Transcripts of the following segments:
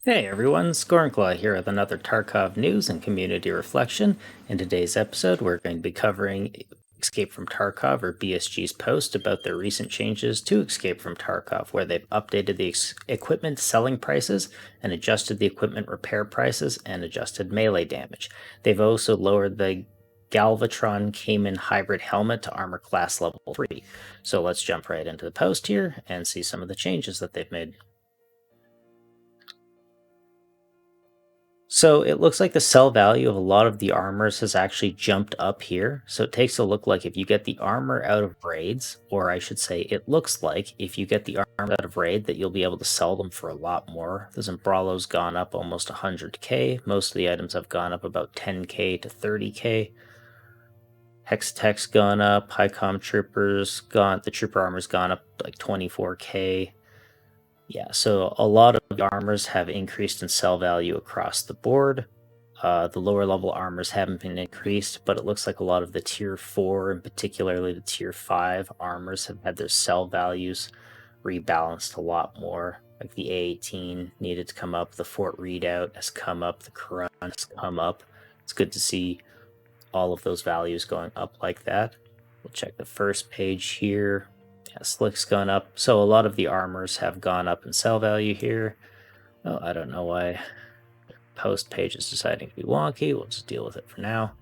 Hey everyone, Skornclaw here with another Tarkov news and community reflection. In today's episode, we're going to be covering Escape from Tarkov, or BSG's post about their recent changes to Escape from Tarkov, where they've updated the equipment selling prices and adjusted the equipment repair prices and adjusted melee damage. They've also lowered the Galvatron Cayman hybrid helmet to armor class level 3. So let's jump right into the post here and see some of the changes that they've made. So it looks like the sell value of a lot of the armors has actually jumped up here. So it takes a look like if you get the armor out of raids, or I should say it looks like if you get the armor out of raid that you'll be able to sell them for a lot more. The Zimbralo's gone up almost 100k. Most of the items have gone up about 10k to 30k. Hexatech's gone up, Highcom Troopers the Trooper armor's gone up like 24k. Yeah, so a lot of the armors have increased in sell value across the board. The lower level armors haven't been increased, but it looks like a lot of the tier 4 and particularly the tier 5 armors have had their sell values rebalanced a lot more. Like the A18 needed to come up, the Fort Redoubt has come up, the Quran has come up. It's good to see all of those values going up like that. We'll check the first page here. Yeah, Slick's gone up. So a lot of the armors have gone up in sell value here. Oh, I don't know why post page is deciding to be wonky. We'll just deal with it for now.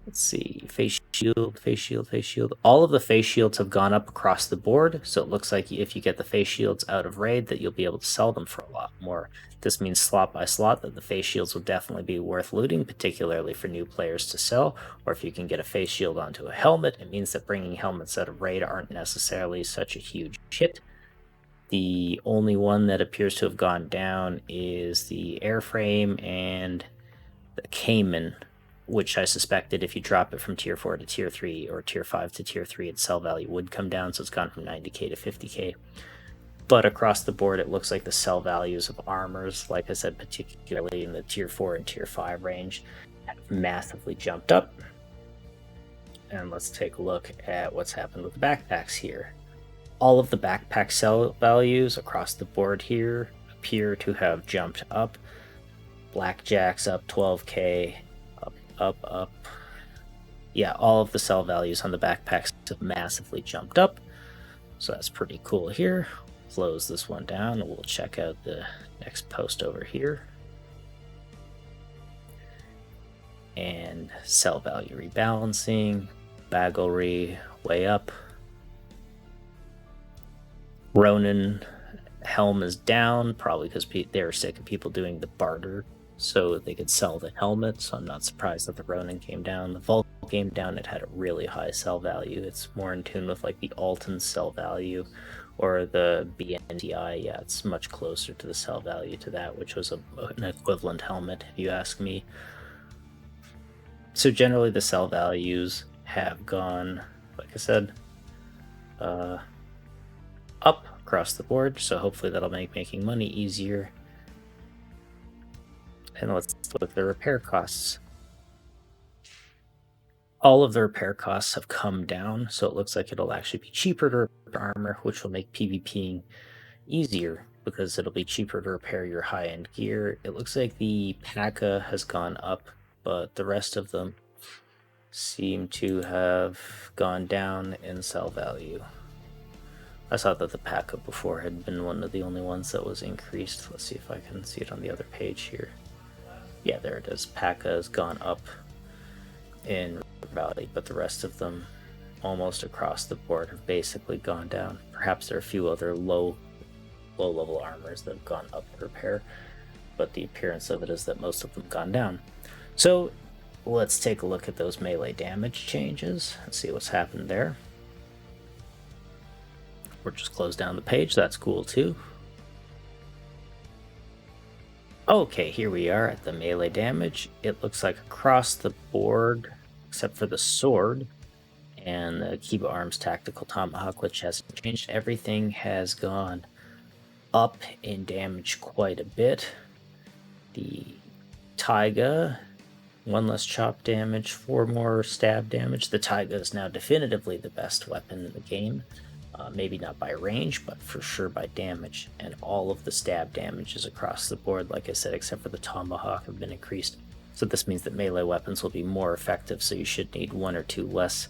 Let's see, face shield, face shield, face shield. All of the face shields have gone up across the board, so it looks like if you get the face shields out of raid that you'll be able to sell them for a lot more. This means slot by slot that the face shields will definitely be worth looting, particularly for new players to sell, or if you can get a face shield onto a helmet, it means that bringing helmets out of raid aren't necessarily such a huge hit. The only one that appears to have gone down is the airframe and the Cayman, which I suspected if you drop it from tier 4 to tier 3 or tier 5 to tier 3, its sell value would come down, so it's gone from 90k to 50k. But across the board, it looks like the sell values of armors, like I said, particularly in the tier 4 and tier 5 range, have massively jumped up. And let's take a look at what's happened with the backpacks here. All of the backpack sell values across the board here appear to have jumped up. Blackjack's up 12k, up. Yeah, all of the sell values on the backpacks have massively jumped up. So that's pretty cool here. Close this one down and we'll check out the next post over here. And sell value rebalancing, Bagglery way up. Ronin helm is down, probably because they were sick of people doing the barter so they could sell the helmet, so I'm not surprised that the Ronin came down. The Vulcan came down, it had a really high sell value. It's more in tune with like the Alton sell value or the BNTI. Yeah, it's much closer to the sell value to that, which was an equivalent helmet, if you ask me. So generally the sell values have gone, like I said, up across the board, so hopefully that'll make making money easier. And let's look at the repair costs. All of the repair costs have come down, so it looks like it'll actually be cheaper to repair armor, which will make PvPing easier because it'll be cheaper to repair your high-end gear. It looks like the P.A.K.A. has gone up, but the rest of them seem to have gone down in sell value. I saw that the P.A.K.A. before had been one of the only ones that was increased. Let's see if I can see it on the other page here. Yeah, there it is. P.A.K.A. has gone up in value, but the rest of them almost across the board have basically gone down. Perhaps there are a few other low level armors that have gone up in repair, but the appearance of it is that most of them gone down. So let's take a look at those melee damage changes and see what's happened there. We'll just close down the page, that's cool too. Okay, here we are at the melee damage. It looks like across the board, except for the sword and the Kiba Arms Tactical Tomahawk, which hasn't changed, everything has gone up in damage quite a bit. The Taiga, 1 less chop damage, 4 more stab damage. The Taiga is now definitively the best weapon in the game. Maybe not by range, but for sure by damage. And all of the stab damages across the board, like I said, except for the tomahawk, have been increased. So this means that melee weapons will be more effective, so you should need 1 or 2 less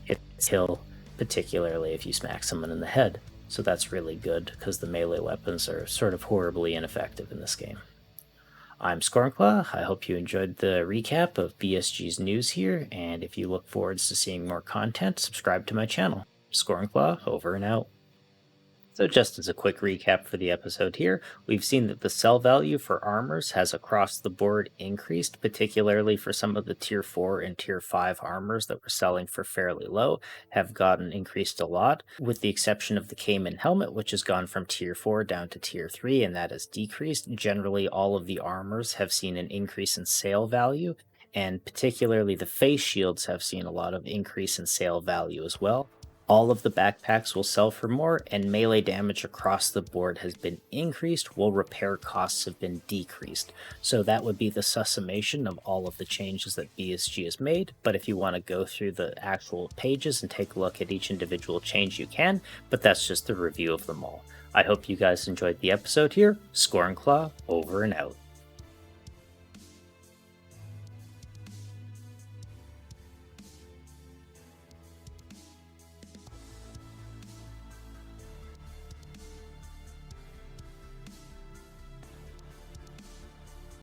hits kill, particularly if you smack someone in the head. So that's really good, because the melee weapons are sort of horribly ineffective in this game. I'm Skornclaw. I hope you enjoyed the recap of BSG's news here, and if you look forward to seeing more content, subscribe to my channel. Skornclaw, over and out. So just as a quick recap for the episode here, we've seen that the sell value for armors has across the board increased, particularly for some of the tier 4 and tier 5 armors that were selling for fairly low, have gotten increased a lot, with the exception of the Cayman helmet, which has gone from tier 4 down to tier 3, and that has decreased. Generally, all of the armors have seen an increase in sale value, and particularly the face shields have seen a lot of increase in sale value as well. All of the backpacks will sell for more, and melee damage across the board has been increased, while repair costs have been decreased. So that would be the summation of all of the changes that BSG has made, but if you want to go through the actual pages and take a look at each individual change, you can, but that's just the review of them all. I hope you guys enjoyed the episode here. Skornclaw, over and out.